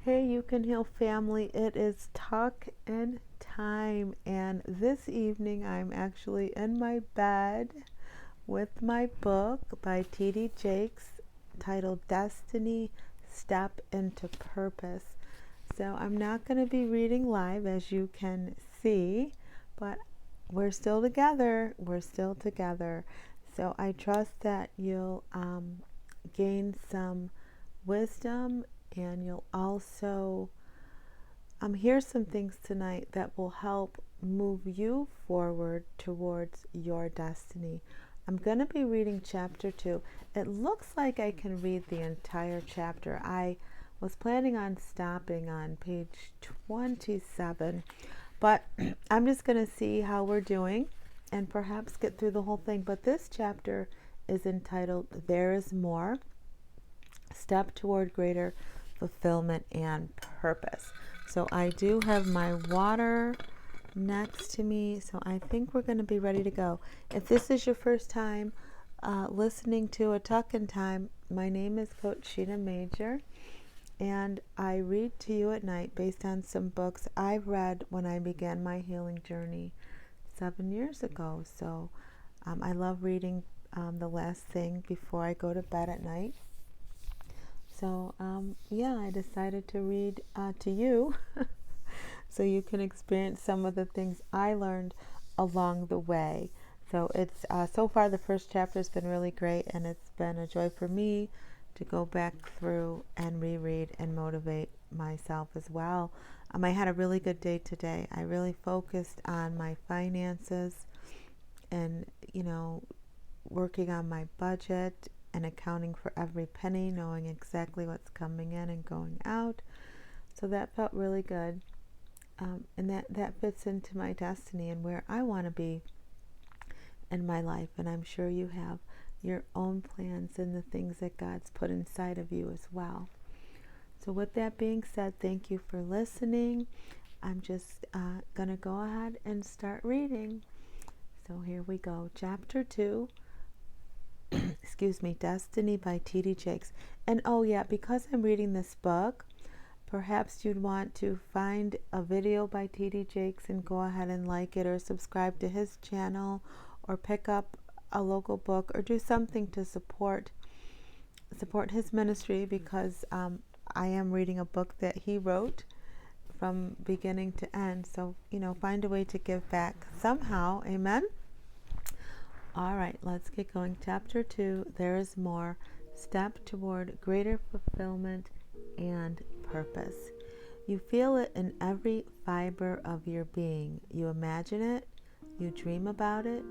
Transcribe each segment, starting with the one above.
Hey, You Can Heal family. It is tuck in time, and this evening I'm actually in my bed with my book by T.D Jake titled Destiny Step into Purpose. So I'm not going to be reading live, as you can see, but we're still together. We're still together. So I trust that you'll gain some wisdom, and you'll also hear some things tonight that will help move you forward towards your destiny. I'm going to be reading chapter 2. It looks like I can read the entire chapter. I was planning on stopping on page 27, but I'm just going to see how we're doing and perhaps get through the whole thing. But this chapter is entitled There Is More, Step Toward Greater Fulfillment and Purpose. So I do have my water next to me, so I think we're going to be ready to go. If this is your first time listening to A Tuck in Time, my name is Coach Shena Major, and I read to you at night based on some books I've read when I began my healing journey 7 years ago. So I love reading the last thing before I go to bed at night. So, I decided to read to you so you can experience some of the things I learned along the way. So it's so far the first chapter has been really great, and it's been a joy for me to go back through and reread and motivate myself as well. I had a really good day today. I really focused on my finances and, working on my budget and accounting for every penny, knowing exactly what's coming in and going out. So that felt really good. And that fits into my destiny and where I want to be in my life. And I'm sure you have your own plans and the things that God's put inside of you as well. So with that being said, thank you for listening. I'm just going to go ahead and start reading. So here we go. Chapter 2. Destiny by T.D Jake. And because I'm reading this book, perhaps you'd want to find a video by T.D Jake and go ahead and like it or subscribe to his channel or pick up a local book or do something to support his ministry, because I am reading a book that he wrote from beginning to end. So, find a way to give back somehow. Amen. All right, let's get going. Chapter 2, There is More, Step Toward Greater Fulfillment and Purpose. You feel it in every fiber of your being. You imagine it, you dream about it,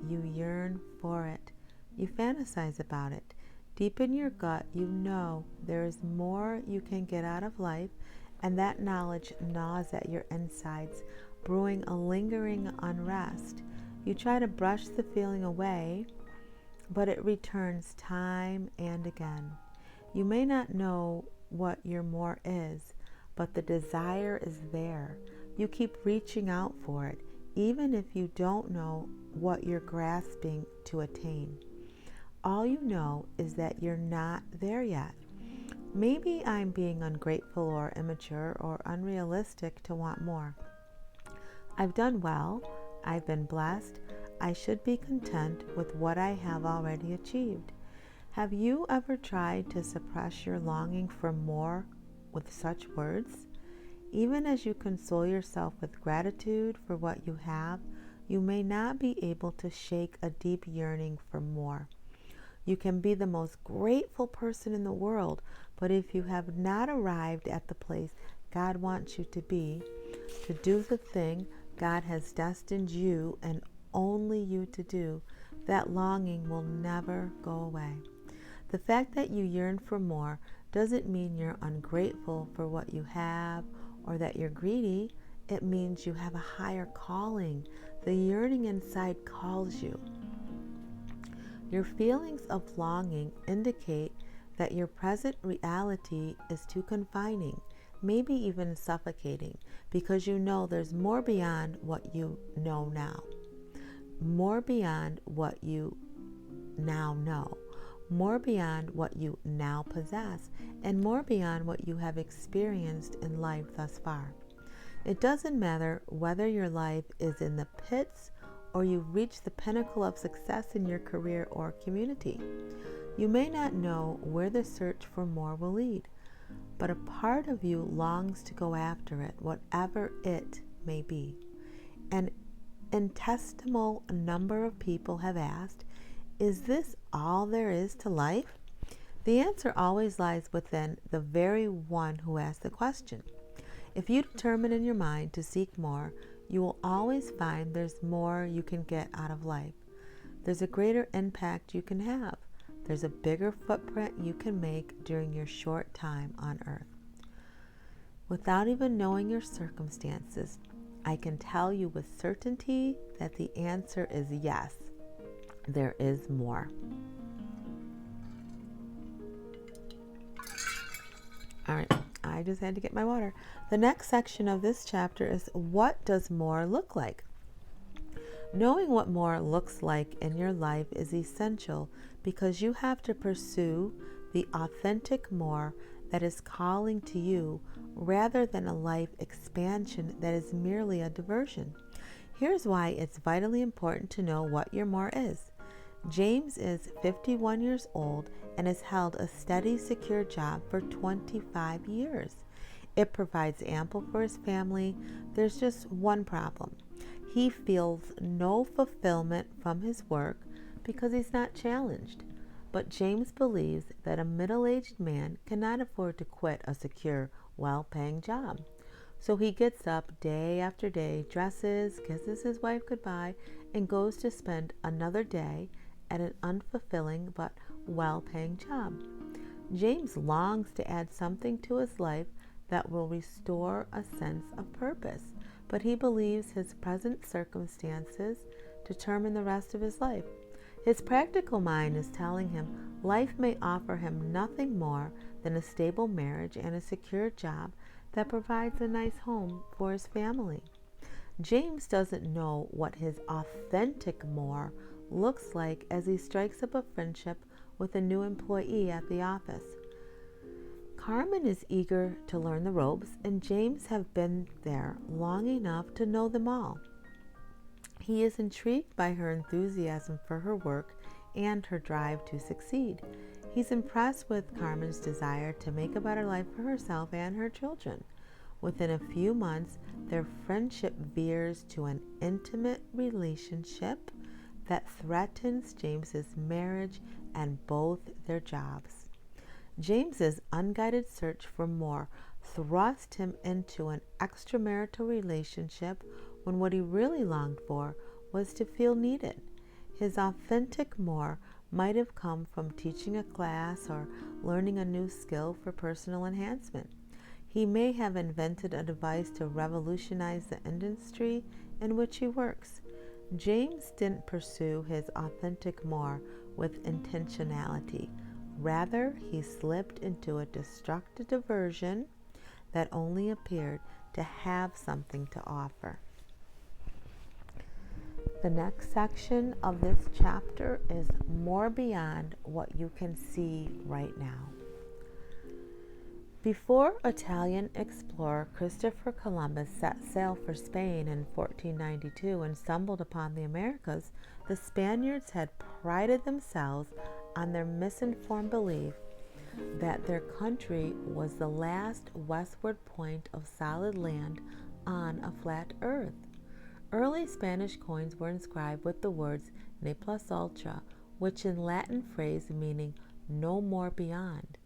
you yearn for it, you fantasize about it. Deep in your gut, you know there is more you can get out of life, and that knowledge gnaws at your insides, brewing a lingering unrest. You try to brush the feeling away, but it returns time and again. You may not know what your more is, but the desire is there. You keep reaching out for it, even if you don't know what you're grasping to attain. All you know is that you're not there yet. Maybe I'm being ungrateful or immature or unrealistic to want more. I've done well. I've been blessed. I should be content with what I have already achieved. Have you ever tried to suppress your longing for more with such words? Even as you console yourself with gratitude for what you have, you may not be able to shake a deep yearning for more. You can be the most grateful person in the world, but if you have not arrived at the place God wants you to be, to do the thing God has destined you and only you to do, that longing will never go away. The fact that you yearn for more doesn't mean you're ungrateful for what you have or that you're greedy. It means you have a higher calling. The yearning inside calls you. Your feelings of longing indicate that your present reality is too confining, maybe even suffocating, because you know there's more beyond what you know now. More beyond what you now know. more beyond what you now possess, and more beyond what you have experienced in life thus far. It doesn't matter whether your life is in the pits or you've reached the pinnacle of success in your career or community. You may not know where the search for more will lead, but a part of you longs to go after it, whatever it may be. An infinitesimal number of people have asked, is this all there is to life? The answer always lies within the very one who asked the question. If you determine in your mind to seek more, you will always find there's more you can get out of life. There's a greater impact you can have. There's a bigger footprint you can make during your short time on earth. Without even knowing your circumstances, I can tell you with certainty that the answer is yes, there is more. All right, I just had to get my water. The next section of this chapter is, what does more look like? Knowing what more looks like in your life is essential because you have to pursue the authentic more that is calling to you rather than a life expansion that is merely a diversion. Here's why it's vitally important to know what your more is. James is 51 years old and has held a steady, secure job for 25 years. It provides ample for his family. There's just one problem. He feels no fulfillment from his work because he's not challenged. But James believes that a middle-aged man cannot afford to quit a secure, well-paying job. So he gets up day after day, dresses, kisses his wife goodbye, and goes to spend another day at an unfulfilling but well-paying job. James longs to add something to his life that will restore a sense of purpose, but he believes his present circumstances determine the rest of his life. His practical mind is telling him life may offer him nothing more than a stable marriage and a secure job that provides a nice home for his family. James doesn't know what his authentic more looks like as he strikes up a friendship with a new employee at the office. Carmen is eager to learn the ropes, and James have been there long enough to know them all. He is intrigued by her enthusiasm for her work and her drive to succeed. He's impressed with Carmen's desire to make a better life for herself and her children. Within a few months, their friendship veers to an intimate relationship that threatens James's marriage and both their jobs. James's unguided search for more thrust him into an extramarital relationship when what he really longed for was to feel needed. His authentic more might have come from teaching a class or learning a new skill for personal enhancement. He may have invented a device to revolutionize the industry in which he works. James didn't pursue his authentic more with intentionality. Rather, he slipped into a destructive diversion that only appeared to have something to offer. The next section of this chapter is more beyond what you can see right now. Before Italian explorer Christopher Columbus set sail for Spain in 1492 and stumbled upon the Americas, the Spaniards had prided themselves on their misinformed belief that their country was the last westward point of solid land on a flat earth. Early Spanish coins were inscribed with the words "ne plus ultra," which in Latin phrase meaning no more beyond.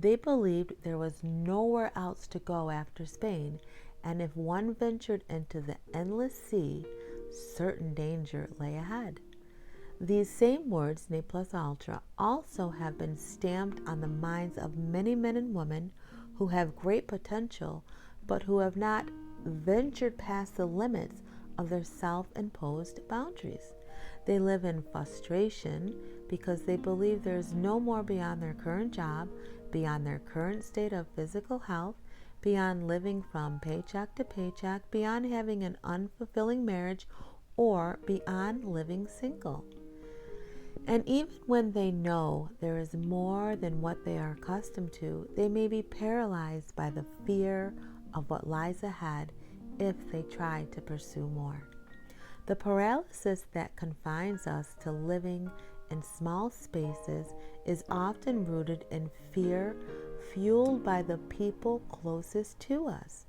They believed there was nowhere else to go after Spain, and if one ventured into the endless sea, certain danger lay ahead. These same words, "ne plus ultra," also have been stamped on the minds of many men and women who have great potential, but who have not ventured past the limits of their self-imposed boundaries. They live in frustration because they believe there is no more beyond their current job, beyond their current state of physical health, beyond living from paycheck to paycheck, beyond having an unfulfilling marriage, or beyond living single. And even when they know there is more than what they are accustomed to, they may be paralyzed by the fear of what lies ahead if they try to pursue more. The paralysis that confines us to living in small spaces is often rooted in fear fueled by the people closest to us.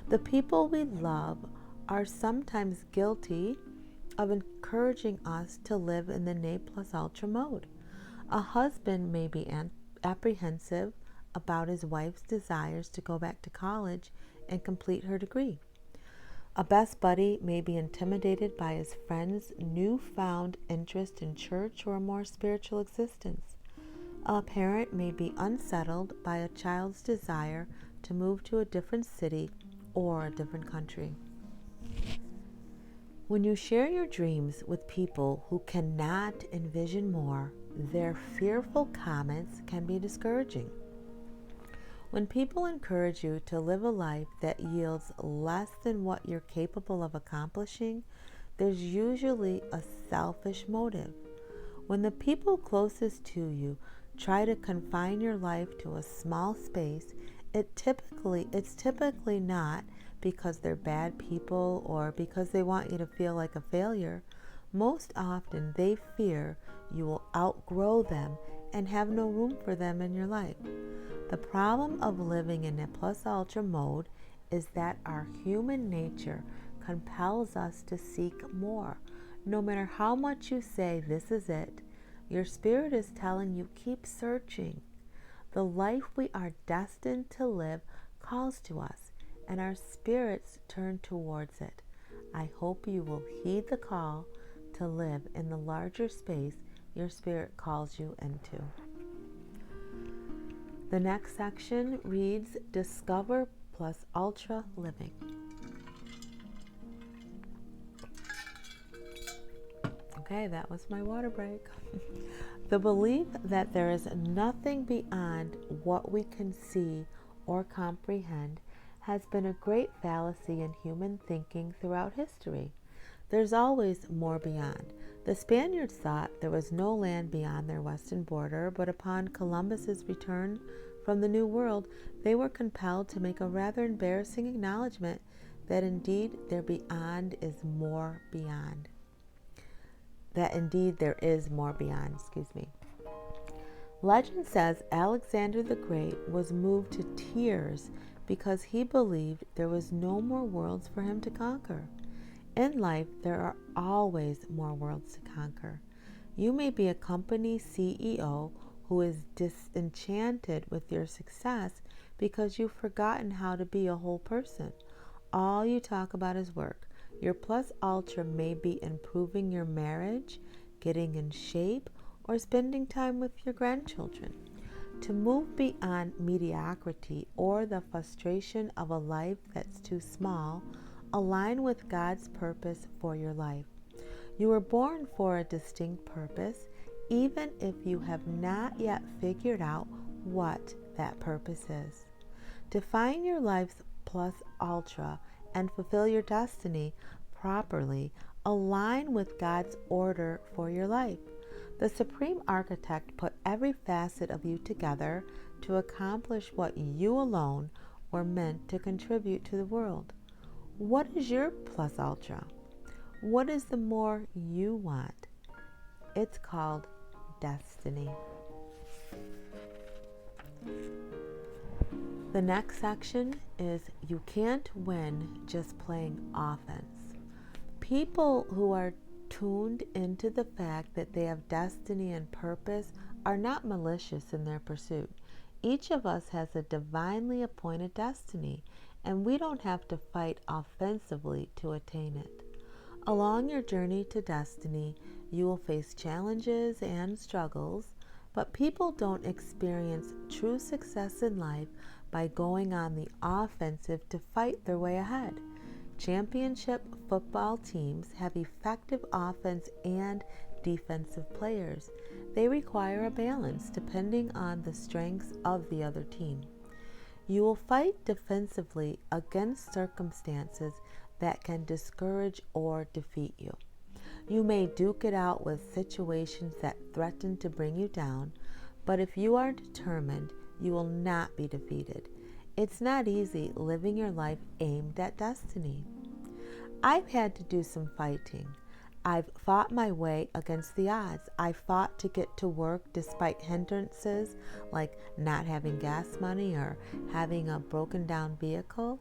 The people we love are sometimes guilty of encouraging us to live in the ne plus ultra mode. A husband may be apprehensive about his wife's desires to go back to college and complete her degree. A best buddy may be intimidated by his friend's newfound interest in church or a more spiritual existence. A parent may be unsettled by a child's desire to move to a different city or a different country. When you share your dreams with people who cannot envision more, their fearful comments can be discouraging. When people encourage you to live a life that yields less than what you're capable of accomplishing, there's usually a selfish motive. When the people closest to you try to confine your life to a small space, it's typically not because they're bad people or because they want you to feel like a failure. Most often they fear you will outgrow them and have no room for them in your life. The problem of living in a plus ultra mode is that our human nature compels us to seek more. No matter how much you say this is it, your spirit is telling you keep searching. The life we are destined to live calls to us, and our spirits turn towards it. I hope you will heed the call to live in the larger space your spirit calls you into. The next section reads, Discover plus Ultra Living. Okay, that was my water break. The belief that there is nothing beyond what we can see or comprehend has been a great fallacy in human thinking throughout history. There's always more beyond. The Spaniards thought there was no land beyond their western border, but upon Columbus's return from the New World, they were compelled to make a rather embarrassing acknowledgement that indeed there is more beyond. Legend says Alexander the Great was moved to tears because he believed there was no more worlds for him to conquer. In life, there are always more worlds to conquer. You may be a company CEO who is disenchanted with your success because you've forgotten how to be a whole person. All you talk about is work. Your plus ultra may be improving your marriage, getting in shape, or spending time with your grandchildren. To move beyond mediocrity or the frustration of a life that's too small, align with God's purpose for your life. You were born for a distinct purpose, even if you have not yet figured out what that purpose is. Define your life's plus ultra and fulfill your destiny properly. Align with God's order for your life. The Supreme Architect put every facet of you together to accomplish what you alone were meant to contribute to the world. What is your plus ultra? What is the more you want? It's called destiny. The next section is You Can't Win Just Playing Offense. People who are tuned into the fact that they have destiny and purpose are not malicious in their pursuit. Each of us has a divinely appointed destiny, and we don't have to fight offensively to attain it. Along your journey to destiny, you will face challenges and struggles, but people don't experience true success in life by going on the offensive to fight their way ahead. Championship football teams have effective offense and defensive players. They require a balance depending on the strengths of the other team. You will fight defensively against circumstances that can discourage or defeat you. You may duke it out with situations that threaten to bring you down, but if you are determined, you will not be defeated. It's not easy living your life aimed at destiny. I've had to do some fighting. I've fought my way against the odds. I fought to get to work despite hindrances like not having gas money or having a broken down vehicle.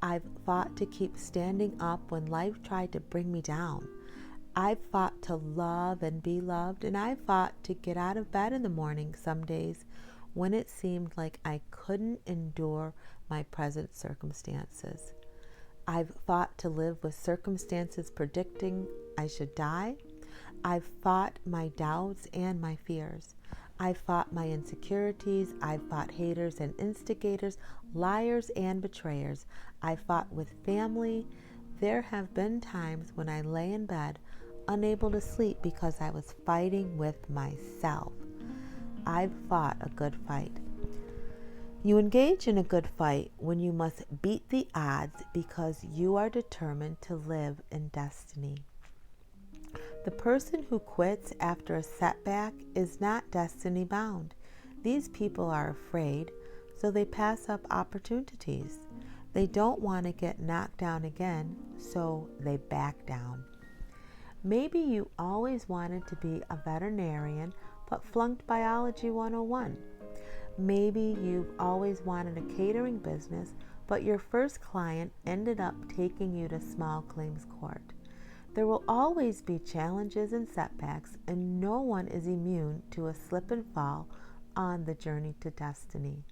I've fought to keep standing up when life tried to bring me down. I've fought to love and be loved, and I fought to get out of bed in the morning some days when it seemed like I couldn't endure my present circumstances. I've fought to live with circumstances predicting I should die. I've fought my doubts and my fears. I've fought my insecurities. I've fought haters and instigators, liars and betrayers. I've fought with family. There have been times when I lay in bed, unable to sleep because I was fighting with myself. I've fought a good fight. You engage in a good fight when you must beat the odds because you are determined to live in destiny. The person who quits after a setback is not destiny bound. These people are afraid, so they pass up opportunities. They don't want to get knocked down again, so they back down. Maybe you always wanted to be a veterinarian but flunked Biology 101. Maybe you've always wanted a catering business, but your first client ended up taking you to small claims court. There will always be challenges and setbacks, and no one is immune to a slip and fall on the journey to destiny.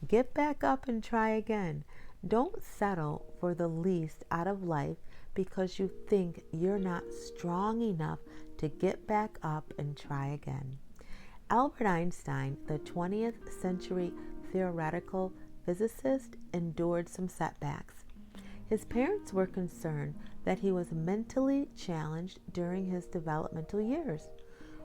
Get back up and try again. Don't settle for the least out of life because you think you're not strong enough to get back up and try again. Albert Einstein, the 20th century theoretical physicist, endured some setbacks. His parents were concerned that he was mentally challenged during his developmental years.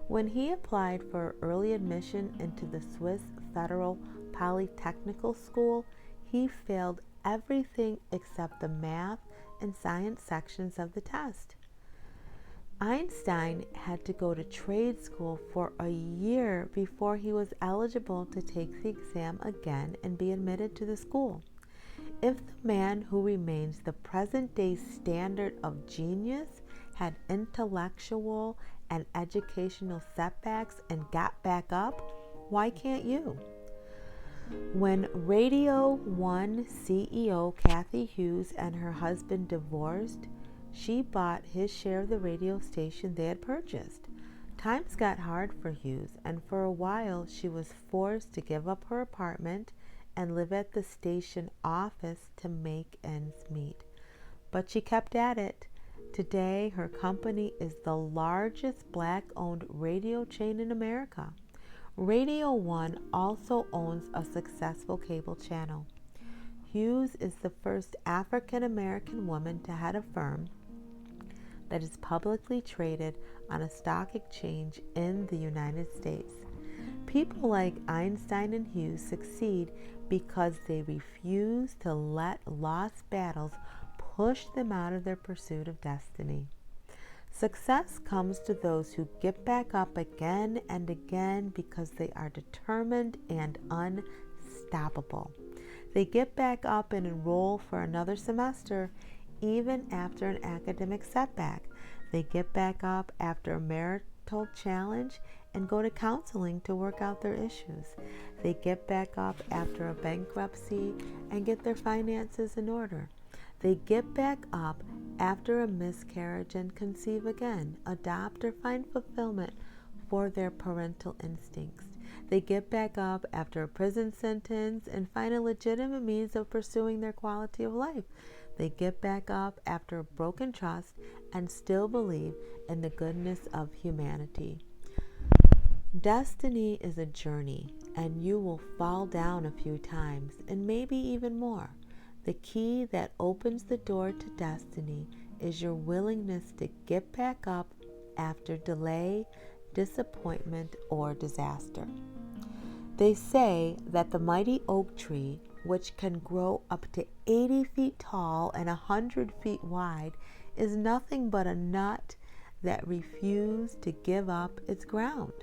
When he applied for early admission into the Swiss Federal Polytechnical School, he failed everything except the math and science sections of the test. Einstein had to go to trade school for a year before he was eligible to take the exam again and be admitted to the school. If the man who remains the present-day standard of genius had intellectual and educational setbacks and got back up, why can't you? When Radio 1 CEO Kathy Hughes and her husband divorced, she bought his share of the radio station they had purchased. Times got hard for Hughes, and for a while she was forced to give up her apartment and live at the station office to make ends meet. But she kept at it. Today, her company is the largest black-owned radio chain in America. Radio 1 also owns a successful cable channel. Hughes is the first African-American woman to head a firm that is publicly traded on a stock exchange in the United States. People like Einstein and Hughes succeed because they refuse to let lost battles push them out of their pursuit of destiny. Success comes to those who get back up again and again because they are determined and unstoppable. They get back up and enroll for another semester even after an academic setback. They get back up after a marital challenge and go to counseling to work out their issues. They get back up after a bankruptcy and get their finances in order. They get back up after a miscarriage and conceive again, adopt or find fulfillment for their parental instincts. They get back up after a prison sentence and find a legitimate means of pursuing their quality of life. They get back up after a broken trust and still believe in the goodness of humanity. Destiny is a journey, and you will fall down a few times, and maybe even more. The key that opens the door to destiny is your willingness to get back up after delay, disappointment, or disaster. They say that the mighty oak tree, which can grow up to 80 feet tall and 100 feet wide, is nothing but a nut that refused to give up its ground.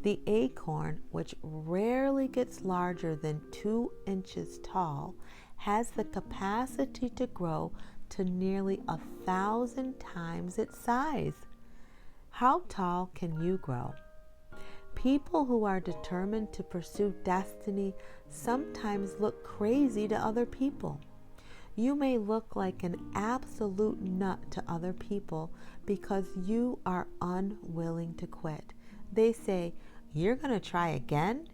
The acorn, which rarely gets larger than 2 inches tall, has the capacity to grow to nearly 1,000 times its size. How tall can you grow? People who are determined to pursue destiny sometimes look crazy to other people. You may look like an absolute nut to other people because you are unwilling to quit. They say, "You're going to try again?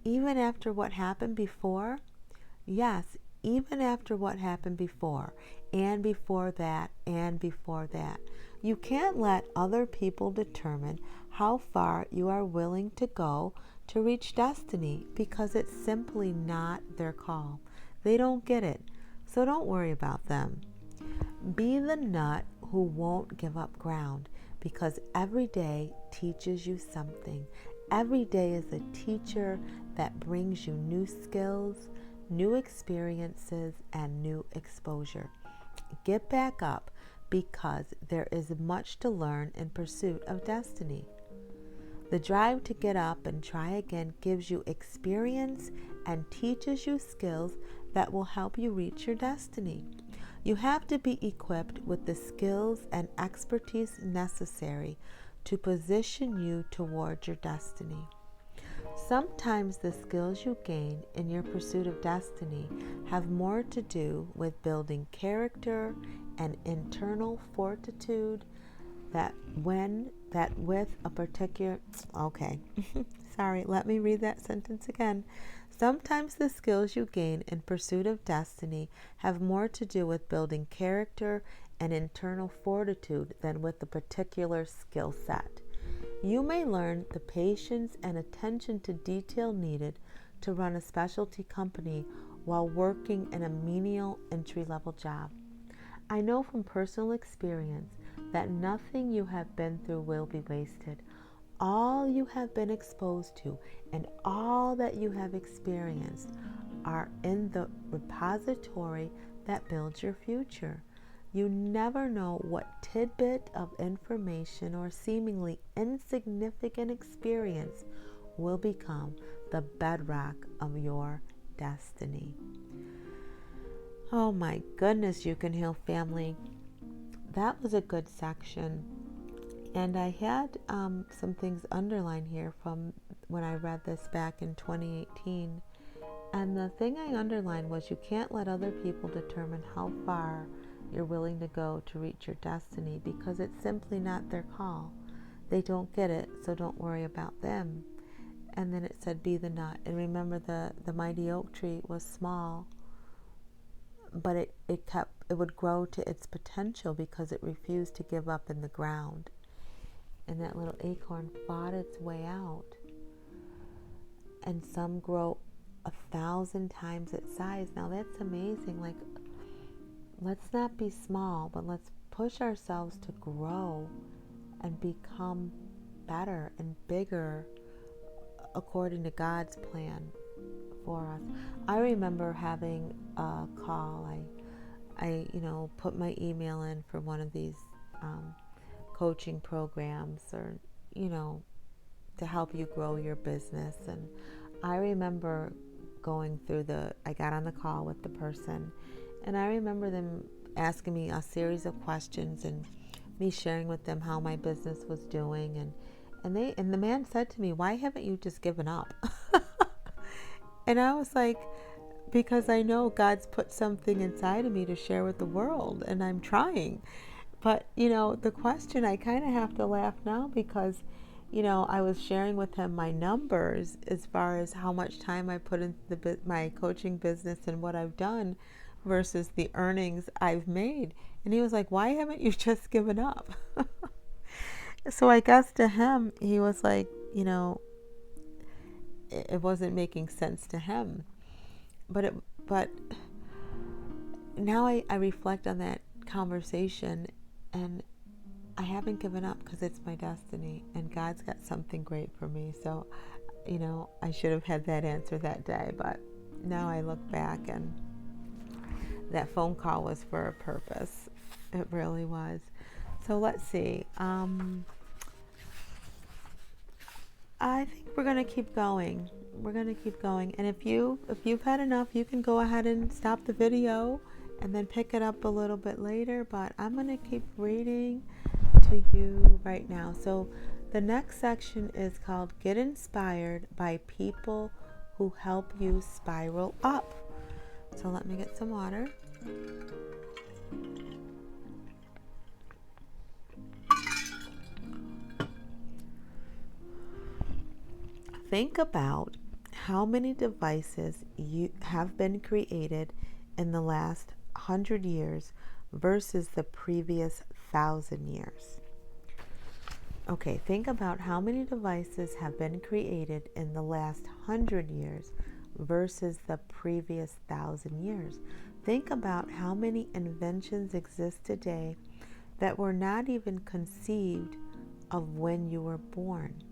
Even after what happened before?" Yes, even after what happened before, and before that, and before that. You can't let other people determine how far you are willing to go to reach destiny because it's simply not their call. They don't get it, so don't worry about them. Be the nut who won't give up ground because every day teaches you something. Every day is a teacher that brings you new skills, new experiences, and new exposure. Get back up because there is much to learn in pursuit of destiny. The drive to get up and try again gives you experience and teaches you skills that will help you reach your destiny. You have to be equipped with the skills and expertise necessary to position you toward your destiny. Sometimes the skills you gain in your pursuit of destiny have more to do with building character and internal fortitude let me read that sentence again. Sometimes the skills you gain in pursuit of destiny have more to do with building character and internal fortitude than with a particular skill set. You may learn the patience and attention to detail needed to run a specialty company while working in a menial entry-level job. I know from personal experience that nothing you have been through will be wasted. All you have been exposed to and all that you have experienced are in the repository that builds your future. You never know what tidbit of information or seemingly insignificant experience will become the bedrock of your destiny. Oh my goodness, you can heal, family. That was a good section. And I had some things underlined here from when I read this back in 2018. And the thing I underlined was you can't let other people determine how far you're willing to go to reach your destiny because it's simply not their call. They don't get it, so don't worry about them. And then it said, be the nut. And remember, the mighty oak tree was small, but it would grow to its potential because it refused to give up in the ground. And that little acorn fought its way out. And some grow 1,000 times its size. Now that's amazing. Like, let's not be small, but let's push ourselves to grow and become better and bigger according to God's plan for us. I remember having a call. I put my email in for one of these coaching programs, or to help you grow your business. And I remember going through I got on the call with the person, and I remember them asking me a series of questions and me sharing with them how my business was doing, and the man said to me, "Why haven't you just given up?" And I was like, because I know God's put something inside of me to share with the world, and I'm trying. But, the question, I kind of have to laugh now because, I was sharing with him my numbers as far as how much time I put into my coaching business and what I've done versus the earnings I've made. And he was like, "Why haven't you just given up?" So I guess to him, he was like, it wasn't making sense to him. But now I reflect on that conversation, and I haven't given up because it's my destiny, and God's got something great for me. So, I should have had that answer that day, but now I look back, and that phone call was for a purpose. It really was. So let's see. I think we're gonna keep going. We're gonna keep going. And if you've had enough, you can go ahead and stop the video and then pick it up a little bit later. But I'm gonna keep reading to you right now. So the next section is called Get Inspired by People Who Help You Spiral Up. So let me get some water. Think about how many devices you have been created in the last 100 years versus the previous 1,000 years. Okay, think about how many devices have been created in the last 100 years versus the previous 1,000 years. Think about how many inventions exist today that were not even conceived of when you were born.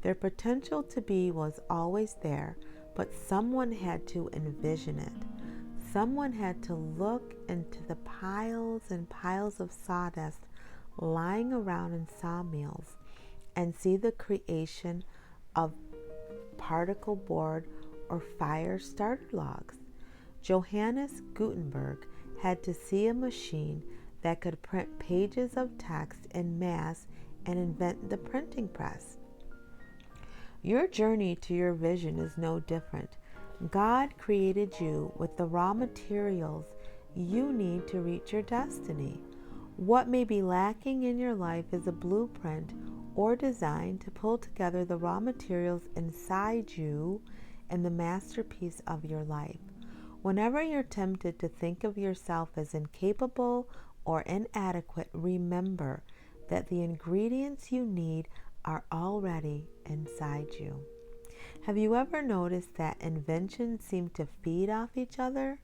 Their potential to be was always there, but someone had to envision it. Someone had to look into the piles and piles of sawdust lying around in sawmills and see the creation of particle board or fire starter logs. Johannes Gutenberg had to see a machine that could print pages of text in mass and invent the printing press. Your journey to your vision is no different. God created you with the raw materials you need to reach your destiny. What may be lacking in your life is a blueprint or design to pull together the raw materials inside you and the masterpiece of your life. Whenever you're tempted to think of yourself as incapable or inadequate, remember that the ingredients you need are already inside you. Have you ever noticed that inventions seem to feed off each other?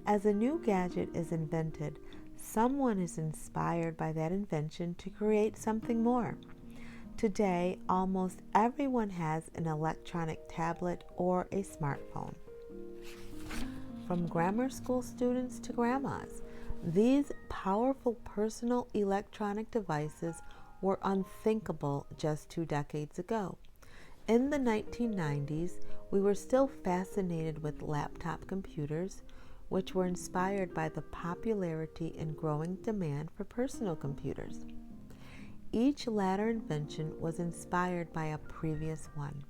As a new gadget is invented, someone is inspired by that invention to create something more. Today, almost everyone has an electronic tablet or a smartphone. From grammar school students to grandmas, these powerful personal electronic devices were unthinkable just 2 decades ago. In the 1990s, we were still fascinated with laptop computers, which were inspired by the popularity and growing demand for personal computers. Each latter invention was inspired by a previous one,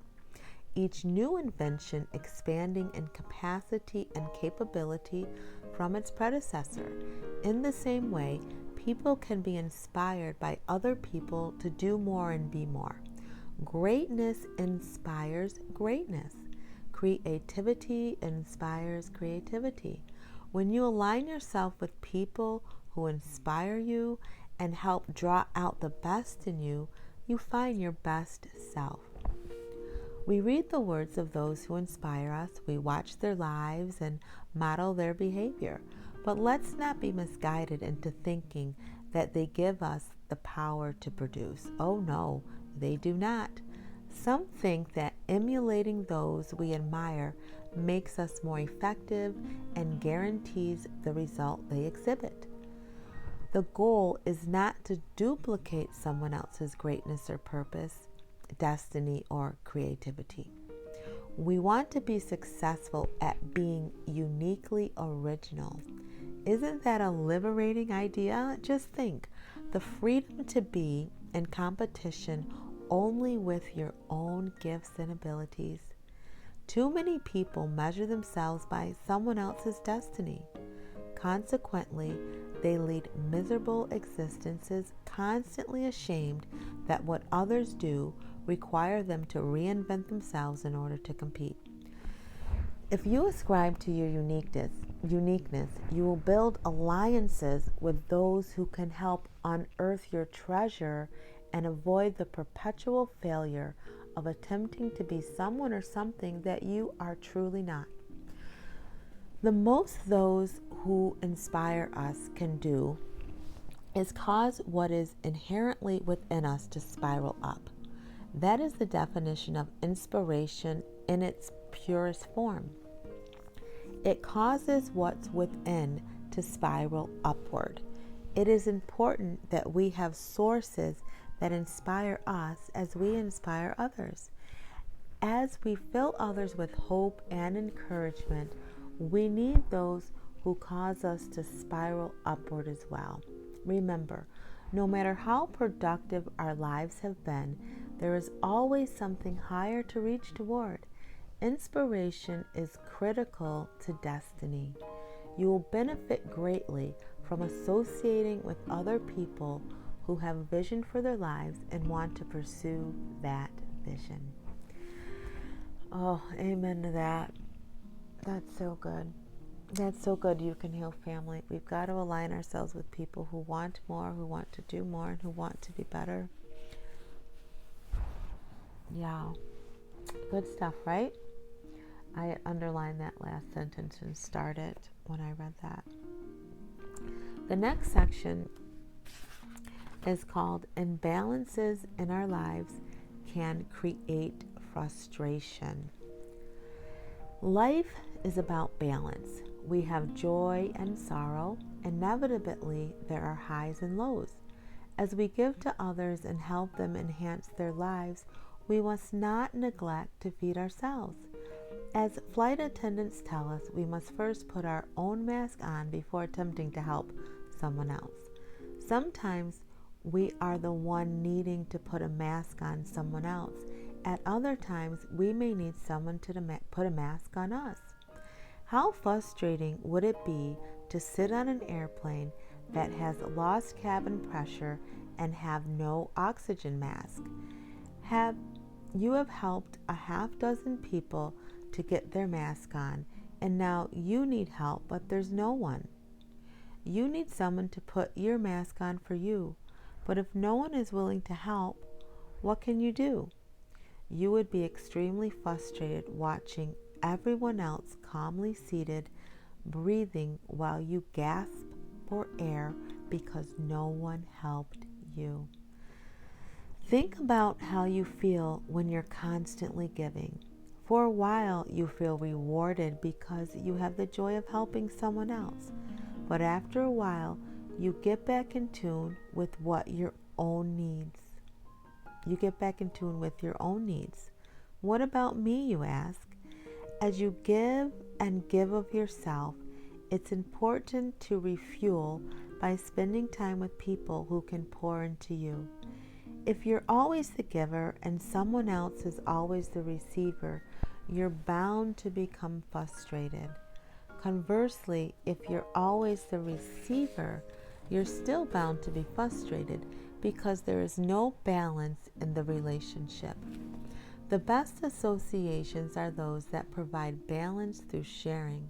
each new invention expanding in capacity and capability from its predecessor. In the same way, people can be inspired by other people to do more and be more. Greatness inspires greatness. Creativity inspires creativity. When you align yourself with people who inspire you and help draw out the best in you, you find your best self. We read the words of those who inspire us, we watch their lives and model their behavior. But let's not be misguided into thinking that they give us the power to produce. Oh no, they do not. Some think that emulating those we admire makes us more effective and guarantees the result they exhibit. The goal is not to duplicate someone else's greatness or purpose, destiny, or creativity. We want to be successful at being uniquely original. Isn't that a liberating idea? Just think, the freedom to be in competition only with your own gifts and abilities. Too many people measure themselves by someone else's destiny. Consequently, they lead miserable existences, constantly ashamed that what others do require them to reinvent themselves in order to compete. If you ascribe to your uniqueness, you will build alliances with those who can help unearth your treasure and avoid the perpetual failure of attempting to be someone or something that you are truly not. The most those who inspire us can do is cause what is inherently within us to spiral up. That is the definition of inspiration in its purest form. It causes what's within to spiral upward. It is important that we have sources that inspire us as we inspire others. As we fill others with hope and encouragement, we need those who cause us to spiral upward as well. Remember, no matter how productive our lives have been, there is always something higher to reach toward. Inspiration is critical to destiny. You will benefit greatly from associating with other people who have a vision for their lives and want to pursue that vision. Oh, amen to that. That's so good. That's so good. You can heal family. We've got to align ourselves with people who want more, who want to do more, and who want to be better. Yeah. Good stuff, right? I underlined that last sentence and started when I read that. The next section is called Imbalances in Our Lives Can Create Frustration. Life is about balance. We have joy and sorrow. Inevitably, there are highs and lows. As we give to others and help them enhance their lives, we must not neglect to feed ourselves. As flight attendants tell us, we must first put our own mask on before attempting to help someone else. Sometimes we are the one needing to put a mask on someone else. At other times, we may need someone to put a mask on us. How frustrating would it be to sit on an airplane that has lost cabin pressure and have no oxygen mask? You have helped a half dozen people to get their mask on, and now you need help, but there's no one. You need someone to put your mask on for you, but if no one is willing to help, what can you do? You would be extremely frustrated watching everyone else calmly seated, breathing while you gasp for air because no one helped you. Think about how you feel when you're constantly giving. For a while, you feel rewarded because you have the joy of helping someone else. But after a while, you get back in tune with your own needs. What about me, you ask? As you give and give of yourself, it's important to refuel by spending time with people who can pour into you. If you're always the giver and someone else is always the receiver, you're bound to become frustrated. Conversely, if you're always the receiver, you're still bound to be frustrated because there is no balance in the relationship. The best associations are those that provide balance through sharing.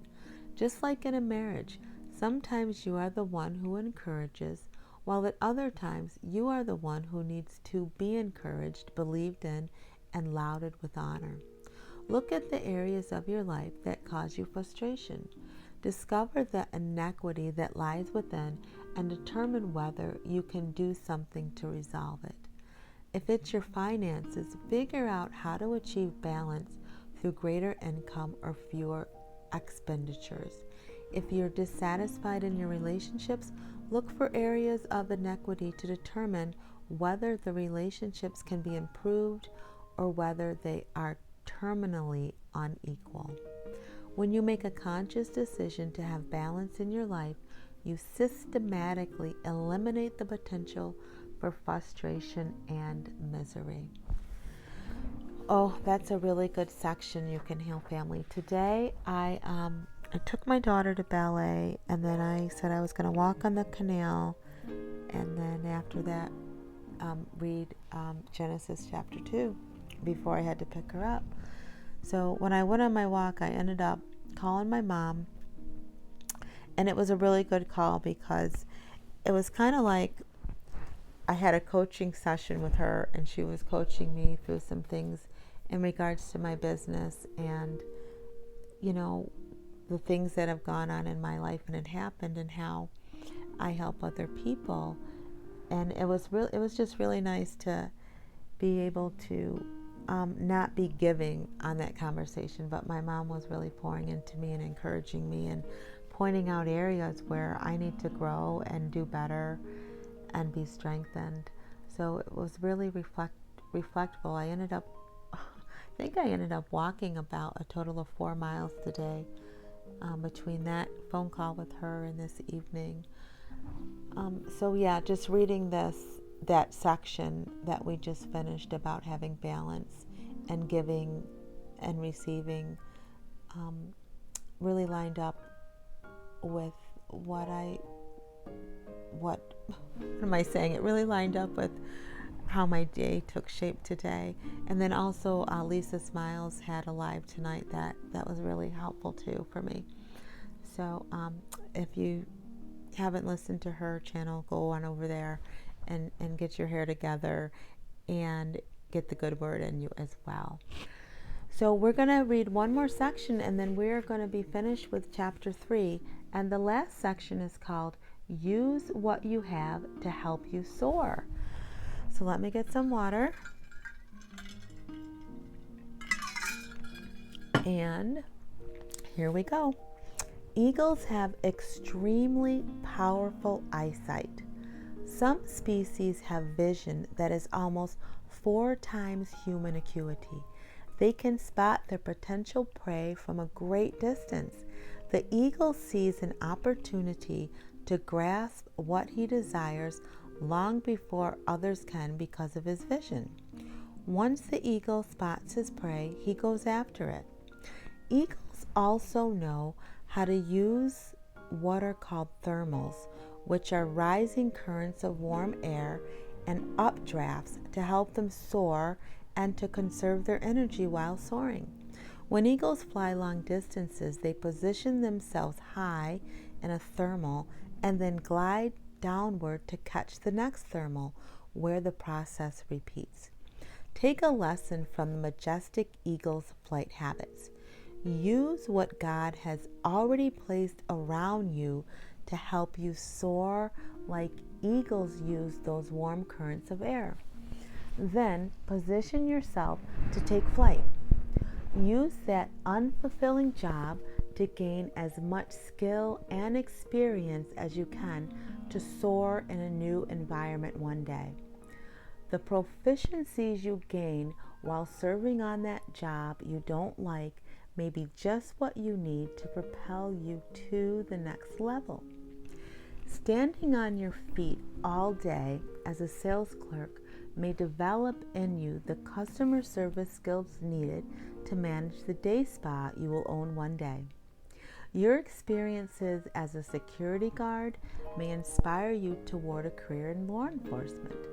Just like in a marriage, sometimes you are the one who encourages, while at other times you are the one who needs to be encouraged, believed in, and lauded with honor. Look at the areas of your life that cause you frustration. Discover the inequity that lies within and determine whether you can do something to resolve it. If it's your finances, figure out how to achieve balance through greater income or fewer expenditures. If you're dissatisfied in your relationships, look for areas of inequity to determine whether the relationships can be improved or whether they are terminally unequal. When you make a conscious decision to have balance in your life, you systematically eliminate the potential for frustration and misery. Oh, that's a really good section, You Can Heal Family. Today, I took my daughter to ballet, and then I said I was going to walk on the canal, and then after that, read Genesis chapter 2 before I had to pick her up. So when I went on my walk, I ended up calling my mom, and it was a really good call because it was kind of like I had a coaching session with her, and she was coaching me through some things in regards to my business and, the things that have gone on in my life and it happened and how I help other people. And it was just really nice to be able to not be giving on that conversation, but my mom was really pouring into me and encouraging me and pointing out areas where I need to grow and do better and be strengthened. So it was really reflectful. I think I ended up walking about a total of 4 miles today, between that phone call with her and this evening. So yeah, just reading that section that we just finished about having balance and giving and receiving, really lined up with what am I saying? It really lined up with how my day took shape today. And then also Lisa Smiles had a live tonight that was really helpful too for me. So if you haven't listened to her channel, go on over there and get your hair together and get the good word in you as well. So we're going to read one more section, and then we're going to be finished with chapter 3. And the last section is called Use What You Have to Help You Soar. So let me get some water. And here we go. Eagles have extremely powerful eyesight. Some species have vision that is almost 4 times human acuity. They can spot their potential prey from a great distance. The eagle sees an opportunity to grasp what he desires long before others can because of his vision. Once the eagle spots his prey, he goes after it. Eagles also know how to use what are called thermals, which are rising currents of warm air and updrafts to help them soar and to conserve their energy while soaring. When eagles fly long distances, they position themselves high in a thermal and then glide downward to catch the next thermal, where the process repeats. Take a lesson from the majestic eagle's flight habits. Use what God has already placed around you to help you soar like eagles use those warm currents of air. Then position yourself to take flight. Use that unfulfilling job to gain as much skill and experience as you can to soar in a new environment one day. The proficiencies you gain while serving on that job you don't like may be just what you need to propel you to the next level. Standing on your feet all day as a sales clerk may develop in you the customer service skills needed to manage the day spa you will own one day. Your experiences as a security guard may inspire you toward a career in law enforcement.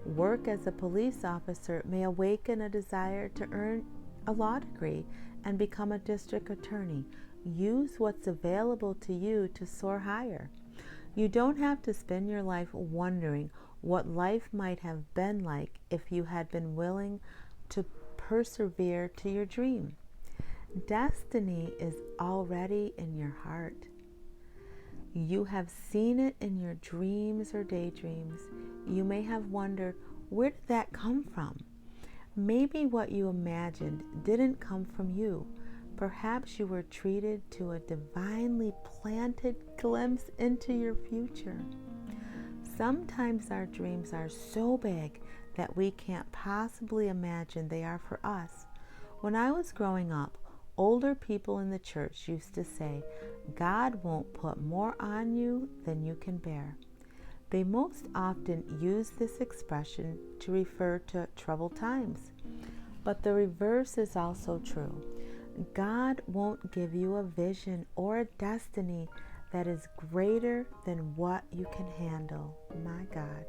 Work as a police officer may awaken a desire to earn a law degree and become a district attorney. Use what's available to you to soar higher. You don't have to spend your life wondering what life might have been like if you had been willing to persevere to your dream. Destiny is already in your heart. You have seen it in your dreams or daydreams. You may have wondered, where did that come from? Maybe what you imagined didn't come from you. Perhaps you were treated to a divinely planted glimpse into your future. Sometimes our dreams are so big that we can't possibly imagine they are for us. When I was growing up, older people in the church used to say, God won't put more on you than you can bear. They most often use this expression to refer to troubled times. But the reverse is also true. God won't give you a vision or a destiny that is greater than what you can handle. My God.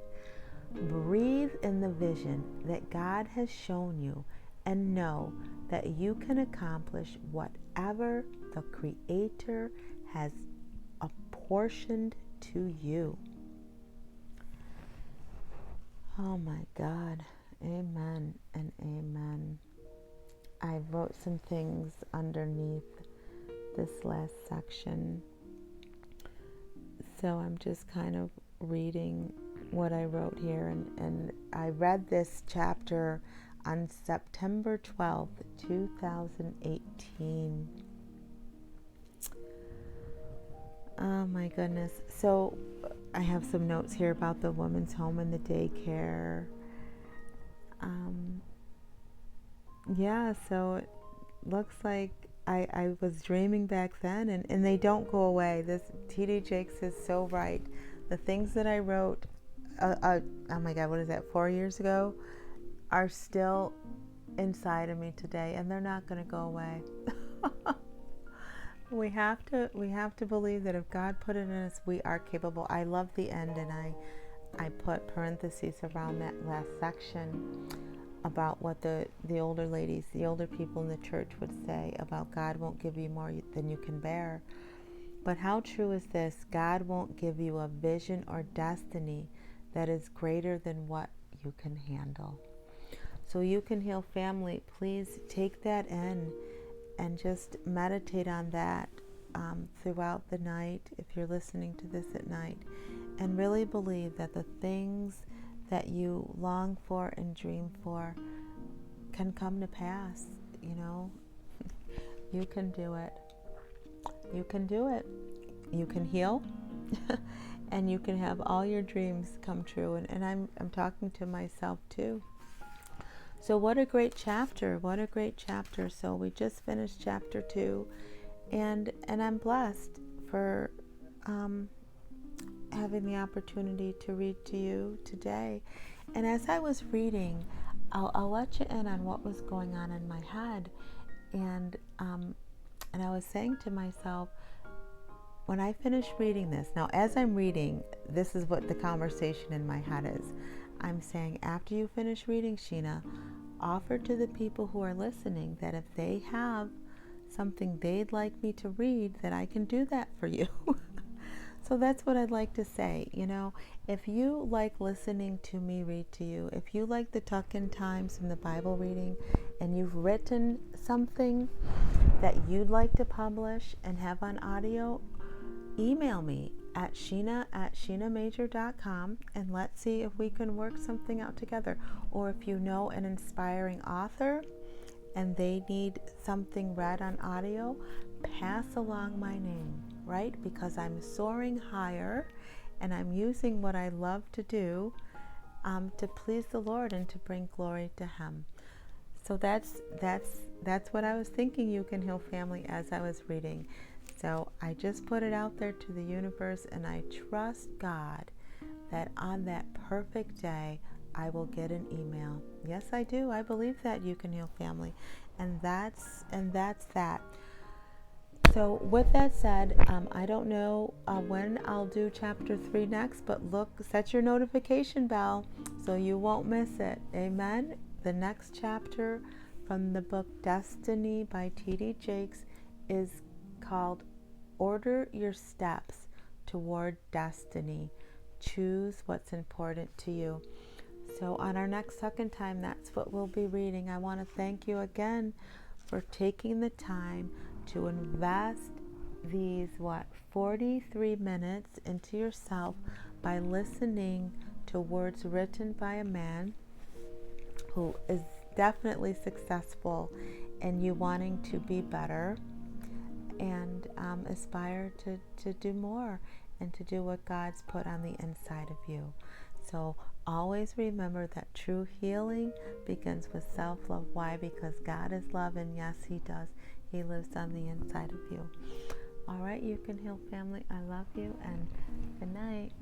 Breathe in the vision that God has shown you and know that you can accomplish whatever the Creator has apportioned to you. Oh my God. Amen and amen. I wrote some things underneath this last section. So I'm just kind of reading what I wrote here. And I read this chapter on September 12th, 2018. Oh my goodness. So I have some notes here about the women's home and the daycare. Yeah, so it looks like I was dreaming back then, and they don't go away. This T.D. Jakes is so right. The things that I wrote, oh my God, what is that, 4 years ago, are still inside of me today, and they're not going to go away. We have to believe that if God put it in us, we are capable. I love the end, and I put parentheses around that last section about what the older ladies, the older people in the church would say about God won't give you more than you can bear. But how true is this? God won't give you a vision or destiny that is greater than what you can handle. So You Can Heal family, please take that in and just meditate on that throughout the night if you're listening to this at night, and really believe that the things that you long for and dream for can come to pass. You can do it. You can do it. You can heal and you can have all your dreams come true. And I'm talking to myself too. So what a great chapter. What a great chapter. So we just finished chapter 2, and I'm blessed for having the opportunity to read to you today. And as I was reading, I'll let you in on what was going on in my head. And I was saying to myself, when I finish reading this, now as I'm reading, this is what the conversation in my head is. I'm saying, after you finish reading, Shena, offer to the people who are listening that if they have something they'd like me to read, that I can do that for you. So that's what I'd like to say. If you like listening to me read to you, if you like the tuck-in times in the Bible reading, and you've written something that you'd like to publish and have on audio, email me at Shena@ShenaMajor.com, and let's see if we can work something out together. Or if you know an inspiring author and they need something read on audio, pass along my name, right? Because I'm soaring higher and I'm using what I love to do to please the Lord and to bring glory to Him. So that's what I was thinking, You Can Heal family, as I was reading. So I just put it out there to the universe, and I trust God that on that perfect day I will get an email. Yes, I do. I believe that, You Can Heal family. And that's that. So with that said, I don't know when I'll do chapter 3 next, but set your notification bell so you won't miss it. Amen. The next chapter from the book Destiny by T.D. Jake is called Order Your Steps Toward Destiny. Choose what's important to you. So on our next second time, that's what we'll be reading. I want to thank you again for taking the time to invest these 43 minutes into yourself by listening to words written by a man who is definitely successful in you wanting to be better and aspire to do more and to do what God's put on the inside of you. So always remember that true healing begins with self-love. Why? Because God is love, and yes, He does. He lives on the inside of you. All right, You Can Heal family. I love you, and good night.